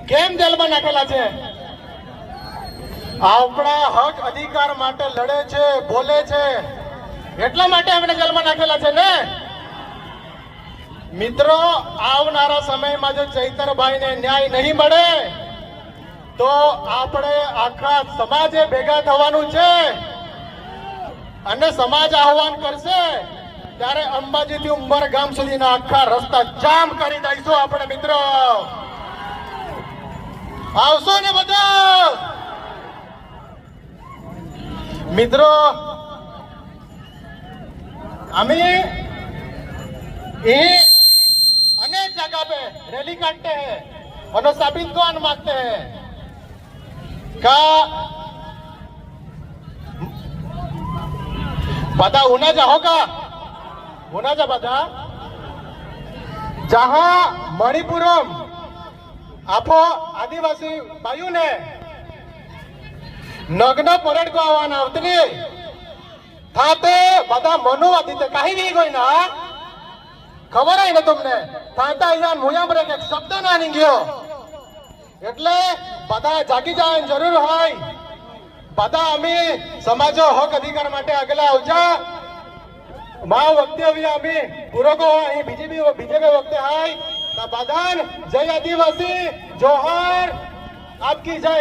કેમ જેલમાં નાખેલા છે? આપણા હક અધિકાર માટે લડે છે, બોલે છે, એટલા માટે આપણે જેલમાં નાખેલા છે ને મિત્રો. આવનારા સમયમાં જો ચૈતરભાઈને ન્યાય નહીં મળે તો આપણે આખા સમાજે ભેગા થવાનું છે અને સમાજ આહવાન કરશે ત્યારે અંબાજીથી ઉંબરગામ સુધીના આખા રસ્તા જામ કરી દઈશું આપણે મિત્રો. આવશો ને બધા મિત્રો? અમે अनेक जगह पे रैली काटते हैं और साबित कौन मांगते हैं का बता उन्हाचा हो का उन्हाचा बता जहां मणिपुरम आपो आदिवासी भाइयों ने नग्न परेड को आह्वान आवतनी था ते बता मनोवादी ते काही नहीं कोई ना खबर है ને તમને તાતા અહીંયા મુયા બ્રેક એક શબ્દ ના ની ગયો એટલે બધા જાગી જાય જરૂર હોય. બધા અમે સમાજો હક અધિકાર માટે આગળ આવજા. મા વખતે હવે અમે પૂરો કો અહીં બીજેપી વખતે હાય તા બધાન જય આદિવાસી જોહર આપકી જય.